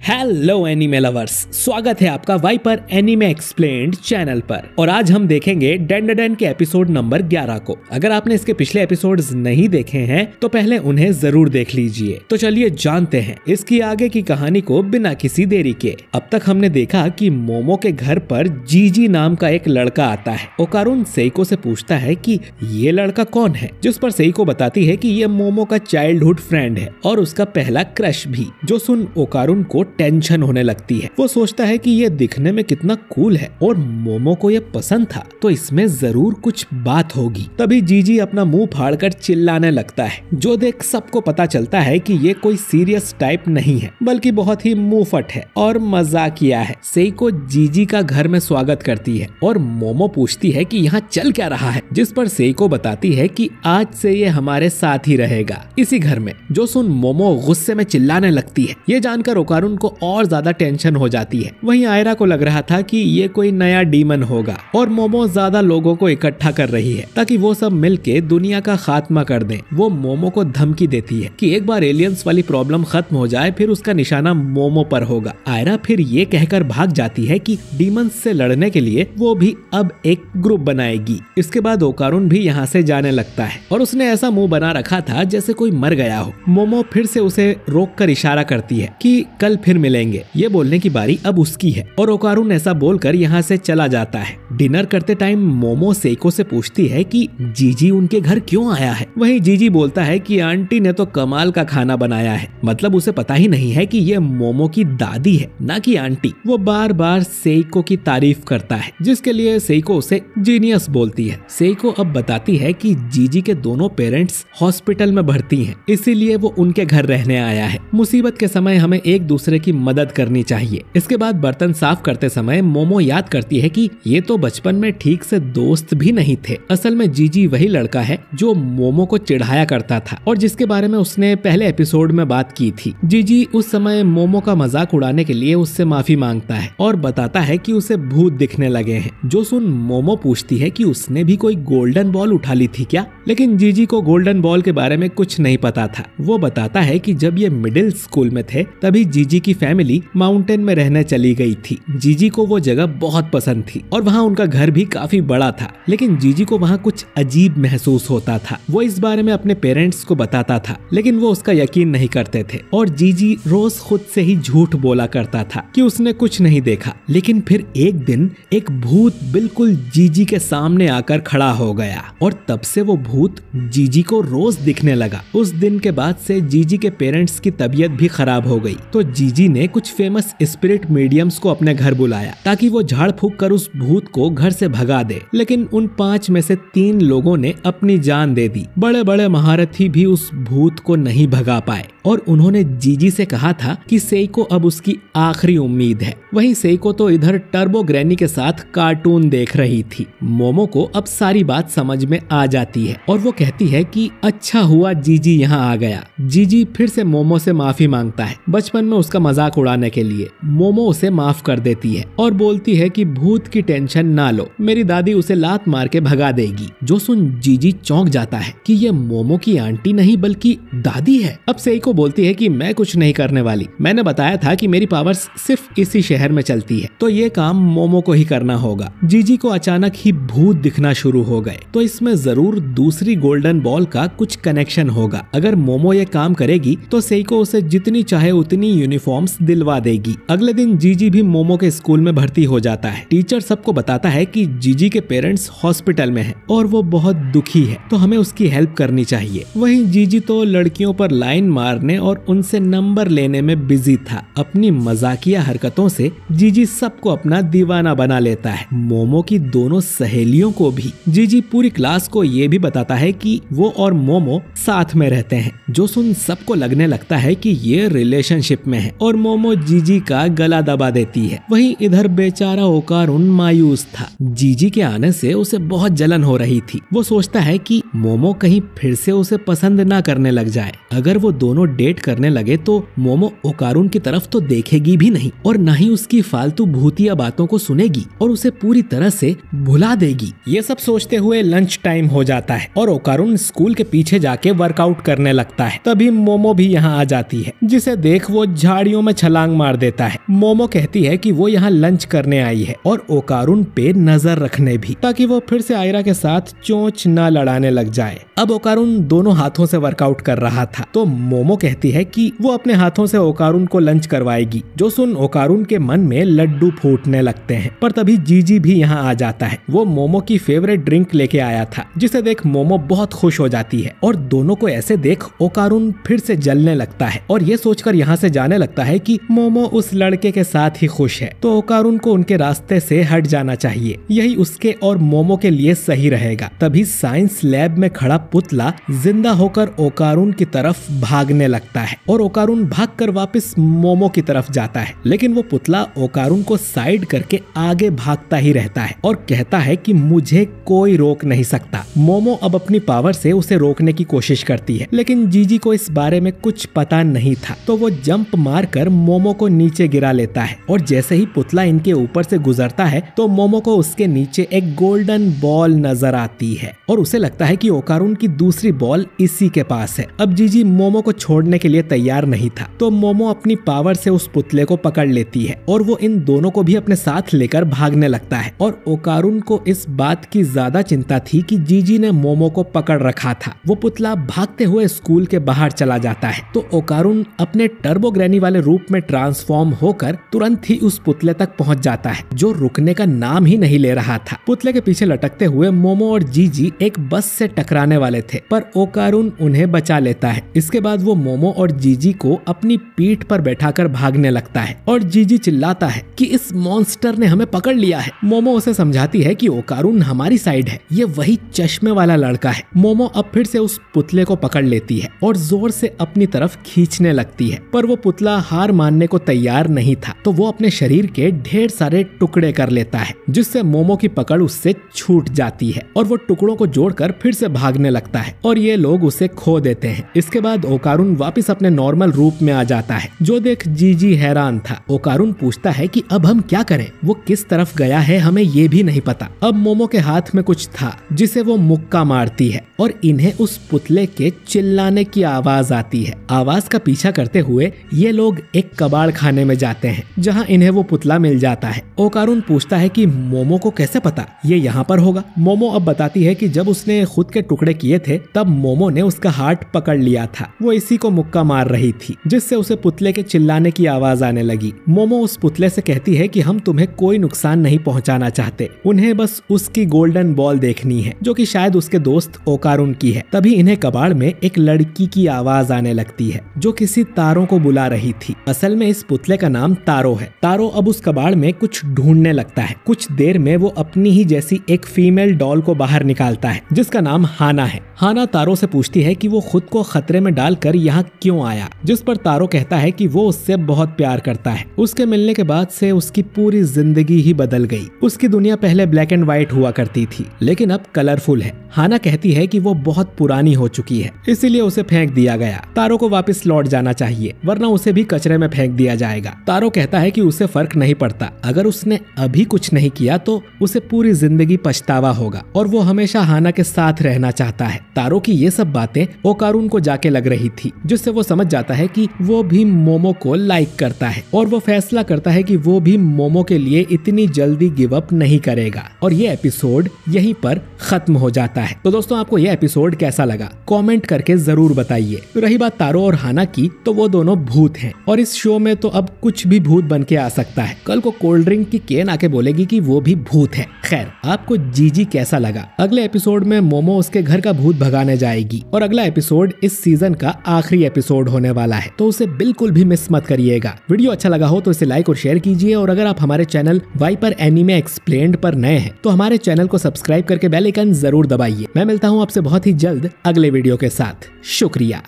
Hello anime lovers, स्वागत है आपका वाइपर एनीमे एक्सप्लेन्ड चैनल पर। और आज हम देखेंगे डेंडेडन के एपिसोड नंबर 11 को। अगर आपने इसके पिछले एपिसोड्स नहीं देखे हैं तो पहले उन्हें जरूर देख लीजिए। तो चलिए जानते हैं इसकी आगे की कहानी को बिना किसी देरी के। अब तक हमने देखा कि मोमो के घर पर जीजी नाम का एक लड़का आता है। ओकारुन सेइको से पूछता है कि ये लड़का कौन है, जिस पर सेइको बताती है कि ये मोमो का चाइल्डहुड फ्रेंड है और उसका पहला क्रश भी। जो सुन ओकारुन को टेंशन होने लगती है। वो सोचता है कि ये दिखने में कितना कूल है और मोमो को ये पसंद था, तो इसमें जरूर कुछ बात होगी। तभी जीजी अपना मुंह फाड़कर चिल्लाने लगता है, जो देख सबको पता चलता है कि ये कोई सीरियस टाइप नहीं है, बल्कि बहुत ही मुंहफट है और मजाकिया है। सेइको जीजी का घर में स्वागत करती है और मोमो पूछती है कि यहाँ चल क्या रहा है, जिस पर सेइको बताती है कि आज से ये हमारे साथ ही रहेगा इसी घर में। जो सुन मोमो गुस्से में चिल्लाने लगती है। ये जानकर ओकारुन को और ज्यादा टेंशन हो जाती है। वहीं आयरा को लग रहा था कि ये कोई नया डीमन होगा और मोमो ज्यादा लोगों को इकट्ठा कर रही है ताकि वो सब मिलके दुनिया का खात्मा कर दें। वो मोमो को धमकी देती है कि एक बार एलियंस वाली प्रॉब्लम खत्म हो जाए फिर उसका निशाना मोमो पर होगा। आयरा फिर ये कहकर भाग जाती है कि डीमंस से लड़ने के लिए वो भी अब एक ग्रुप बनाएगी। इसके बाद ओकारुन भी यहाँ से जाने लगता है और उसने ऐसा मुंह बना रखा था जैसे कोई मर गया हो। मोमो फिर से उसे रोक कर इशारा करती है कि कल फिर मिलेंगे। ये बोलने की बारी अब उसकी है और ओकारुन ऐसा बोलकर यहाँ से चला जाता है। डिनर करते टाइम मोमो सेइको से पूछती है कि जीजी उनके घर क्यों आया है। वहीं जीजी बोलता है कि आंटी ने तो कमाल का खाना बनाया है, मतलब उसे पता ही नहीं है कि ये मोमो की दादी है ना कि आंटी। वो बार बार सेइको की तारीफ करता है, जिसके लिए सेइको उसे जीनियस बोलती है। सेइको अब बताती है कि जीजी के दोनों पेरेंट्स हॉस्पिटल में भर्ती हैं, इसीलिए वो उनके घर रहने आया है। मुसीबत के समय हमें एक दूसरे की मदद करनी चाहिए। इसके बाद बर्तन साफ करते समय मोमो याद करती है कि ये तो बचपन में ठीक से दोस्त भी नहीं थे। असल में जीजी वही लड़का है जो मोमो को चिढ़ाया करता था और जिसके बारे में उसने पहले एपिसोड में बात की थी। जीजी उस समय मोमो का मजाक उड़ाने के लिए उससे माफी मांगता है और बताता है कि उसे भूत दिखने लगे हैं। जो सुन मोमो पूछती है कि उसने भी कोई गोल्डन बॉल उठा ली थी क्या, लेकिन जीजी को गोल्डन बॉल के बारे में कुछ नहीं पता था। वो बताता है कि जब ये मिडिल स्कूल में थे तभी जीजी की फैमिली माउंटेन में रहने चली गई थी। जीजी को वो जगह बहुत पसंद थी और वहाँ उनका घर भी काफी बड़ा था, लेकिन जीजी को वहाँ कुछ अजीब महसूस होता था। वो इस बारे में अपने पेरेंट्स को बताता था, लेकिन वो उसका यकीन नहीं करते थे और जीजी रोज खुद से ही झूठ बोला करता था कि उसने कुछ नहीं देखा। लेकिन फिर एक दिन एक भूत बिल्कुल जीजी के सामने आकर खड़ा हो गया और तब से वो भूत जीजी को रोज दिखने लगा। उस दिन के बाद से जीजी के पेरेंट्स की तबीयत भी खराब हो गई, तो जीजी ने कुछ फेमस स्पिरिट मीडियम्स को अपने घर बुलाया ताकि वो झाड़ फूक कर उस भूत को घर से भगा दे। लेकिन उन 5 में से 3 लोगों ने अपनी जान दे दी। बड़े बड़े महारथी भी उस भूत को नहीं भगा पाए और उन्होंने जीजी से कहा था कि सेइको अब उसकी आखिरी उम्मीद है। वहीं सेइको तो इधर टर्बो ग्रैनी के साथ कार्टून देख रही थी। मोमो को अब सारी बात समझ में आ जाती है और वो कहती है कि अच्छा हुआ जीजी यहाँ आ गया। जीजी फिर से मोमो से माफी मांगता है बचपन में उसका मजाक उड़ाने के लिए। मोमो उसे माफ कर देती है और बोलती है कि भूत की टेंशन ना लो, मेरी दादी उसे लात मार के भगा देगी। जो सुन जीजी चौंक जाता है कि ये मोमो की आंटी नहीं बल्कि दादी है। अब सेइको बोलती है कि मैं कुछ नहीं करने वाली, मैंने बताया था कि मेरी पावर्स सिर्फ इसी शहर में चलती है, तो ये काम मोमो को ही करना होगा। जीजी को अचानक ही भूत दिखना शुरू हो गए, तो इसमें जरूर दूसरी गोल्डन बॉल का कुछ कनेक्शन होगा। अगर मोमो ये काम करेगी तो सेइको उसे जितनी चाहे उतनी यूनिफॉर्म्स दिलवा देगी। अगले दिन जीजी भी मोमो के स्कूल में भर्ती हो जाता है। टीचर सबको बताता है कि जीजी के पेरेंट्स हॉस्पिटल में हैं और वो बहुत दुखी है, तो हमें उसकी हेल्प करनी चाहिए। वहीं जीजी तो लड़कियों पर लाइन मारने और उनसे नंबर लेने में बिजी था। अपनी मजाकिया हरकतों से जीजी सबको अपना दीवाना बना लेता है, मोमो की दोनों सहेलियों को भी। जीजी पूरी क्लास को ये भी बताता है कि वो और मोमो साथ में रहते हैं। जो सुन सबको लगने लगता है कि ये रिलेशनशिप में है और मोमो जीजी का गला दबा देती है। वहीं इधर बेचारा ओकारुन मायूस था। जीजी के आने से उसे बहुत जलन हो रही थी। वो सोचता है कि मोमो कहीं फिर से उसे पसंद ना करने लग जाए। अगर वो दोनों डेट करने लगे तो मोमो ओकारुन की तरफ तो देखेगी भी नहीं और न ही उसकी फालतू भूतिया बातों को सुनेगी और उसे पूरी तरह से भुला देगी। ये सब सोचते हुए लंच टाइम हो जाता है और ओकारुन स्कूल के पीछे जाके वर्कआउट करने लगता है। तभी मोमो भी यहाँ आ जाती है, जिसे देख वो झाड़ियों झाड़ियों में छलांग मार देता है। मोमो कहती है कि वो यहाँ लंच करने आई है और ओकारुन पे नजर रखने भी, ताकि वो फिर से आयरा के साथ चोंच न लड़ाने लग जाए। अब ओकारुन दोनों हाथों से वर्कआउट कर रहा था, तो मोमो कहती है कि वो अपने हाथों से ओकारुन को लंच करवाएगी। जो सुन ओकारुन के मन में लड्डू फूटने लगते हैं, पर तभी जीजी भी यहाँ आ जाता है। वो मोमो की फेवरेट ड्रिंक लेके आया था, जिसे देख मोमो बहुत खुश हो जाती है और दोनों को ऐसे देख ओकारुन फिर से जलने लगता है और ये सोचकर यहाँ से जाने लगता है कि मोमो उस लड़के के साथ ही खुश है, तो ओकारुन को उनके रास्ते से हट जाना चाहिए। यही उसके और मोमो के लिए सही रहेगा। तभी साइंस लैब में खड़ा पुतला जिंदा होकर ओकारुन की तरफ भागने लगता है और ओकारुन भागकर वापस मोमो की तरफ जाता है, लेकिन वो पुतला ओकारुन को साइड करके आगे भागता ही रहता है और कहता है कि मुझे कोई रोक नहीं सकता। मोमो अब अपनी पावर से उसे रोकने की कोशिश करती है, लेकिन जीजी को इस बारे में कुछ पता नहीं था, तो वो जंप मारकर मोमो को नीचे गिरा लेता है और जैसे ही पुतला इनके ऊपर से गुजरता है तो मोमो को उसके नीचे एक गोल्डन बॉल नजर आती है और उसे लगता है कि ओकारुन की दूसरी बॉल इसी के पास है। अब जीजी मोमो को छोड़ने के लिए तैयार नहीं था, तो मोमो अपनी पावर से उस पुतले को पकड़ लेती है और वो इन दोनों को भी अपने साथ लेकर भागने लगता है। और ओकारुन को इस बात की ज्यादा चिंता थी कि जीजी ने मोमो को पकड़ रखा था। वो पुतला भागते हुए स्कूल के बाहर चला जाता है, तो ओकारुन अपने टर्बो ग्रैनी वाले रूप में ट्रांसफॉर्म होकर तुरंत ही उस पुतले तक पहुंच जाता है, जो रुकने का नाम ही नहीं ले रहा था। पुतले के पीछे लटकते हुए मोमो और जीजी एक बस से टकराने वाले थे, पर ओकारुन उन्हें बचा लेता है। इसके बाद वो मोमो और जीजी को अपनी पीठ पर बैठाकर भागने लगता है और जीजी चिल्लाता है कि इस मॉन्स्टर ने हमें पकड़ लिया है। मोमो उसे समझाती है कि ओकारुन हमारी साइड है, ये वही चश्मे वाला लड़का है। मोमो अब फिर से उस पुतले को पकड़ लेती है और जोर से अपनी तरफ खींचने लगती है, पर वो पुतला हार मानने को तैयार नहीं था, तो वो अपने शरीर के ढेर सारे टुकड़े कर लेता है, जिससे मोमो की पकड़ उससे छूट जाती है और वो टुकड़ों को जोड़कर फिर से भागने लगता है और ये लोग उसे खो देते हैं। इसके बाद ओकारुन वापस अपने नॉर्मल रूप में आ जाता है, जो देख जीजी हैरान था। ओकारुन पूछता है कि अब हम क्या करें, वो किस तरफ गया है हमें ये भी नहीं पता। अब मोमो के हाथ में कुछ था जिसे वो मुक्का मारती है और इन्हें उस पुतले के चिल्लाने की आवाज आती है। आवाज का पीछा करते हुए ये लोग एक कबाड़ खाने में जाते हैं, जहाँ इन्हें वो पुतला मिल जाता है। ओकारुन पूछता है कि मोमो को कैसे पता ये यहाँ पर होगा। मोमो अब बताती है कि जब उसने खुद के टुकड़े किए थे तब मोमो ने उसका हाथ पकड़ लिया था, वो इसी को मुक्का मार रही थी, जिससे उसे पुतले के चिल्लाने की आवाज आने लगी। मोमो उस पुतले से कहती है कि हम तुम्हें कोई नुकसान नहीं पहुंचाना चाहते, उन्हें बस उसकी गोल्डन बॉल देखनी है, जो कि शायद उसके दोस्त ओकारुन की है। तभी इन्हें कबाड़ में एक लड़की की आवाज आने लगती है, जो किसी तारो को बुला रही थी। असल में इस पुतले का नाम तारो है। तारो अब उस कबाड़ में कुछ ढूंढने लगता है। कुछ देर में वो अपनी ही जैसी एक फीमेल डॉल को बाहर निकालता है, जिसका नाम हाना है। हाना तारो से पूछती है कि वो खुद को खतरे में डालकर यहाँ क्यों आया, जिस पर तारो कहता है कि वो उससे बहुत प्यार करता है। उसके मिलने के बाद से उसकी पूरी जिंदगी ही बदल गई। उसकी दुनिया पहले ब्लैक एंड व्हाइट हुआ करती थी, लेकिन अब कलरफुल है। हाना कहती है कि वो बहुत पुरानी हो चुकी है, इसीलिए उसे फेंक दिया गया। तारो को वापस लौट जाना चाहिए, वरना उसे भी कचरे में फेंक दिया जाएगा। तारो कहता है कि उसे फर्क नहीं पड़ता, अगर उसने अभी कुछ नहीं किया तो उसे पूरी जिंदगी पछतावा होगा और वो हमेशा हाना के साथ रहना चाहता है। तारो की ये सब बातें ओकारुन को जाके लग रही थी, जिससे वो समझ जाता है कि वो भी मोमो को लाइक करता है और वो फैसला करता है कि वो भी मोमो के लिए इतनी जल्दी गिव अप नहीं करेगा। और ये एपिसोड यहीं पर खत्म हो जाता है। तो दोस्तों, आपको ये एपिसोड कैसा लगा कमेंट करके जरूर बताइए। रही बात तारो और हाना की, तो वो दोनों भूत हैं और इस शो में तो अब कुछ भी भूत बन के आ सकता है। कल को कोल्ड ड्रिंक की केन आके बोलेगी कि वो भी भूत है। खैर, आपको जीजी कैसा लगा? अगले एपिसोड में मोमो उसके घर का भूत भगाने जाएगी और अगला एपिसोड इस सीजन का आखिरी एपिसोड होने वाला है, तो उसे बिल्कुल भी मिस मत करिएगा। वीडियो अच्छा लगा हो तो इसे लाइक और शेयर कीजिए और अगर आप हमारे चैनल वाइपर एनीमे एक्सप्लेन्ड पर नए हैं तो हमारे चैनल को सब्सक्राइब करके बेल आइकन जरूर दबाइए। मैं मिलता हूँ आपसे बहुत ही जल्द अगले वीडियो के साथ। शुक्रिया।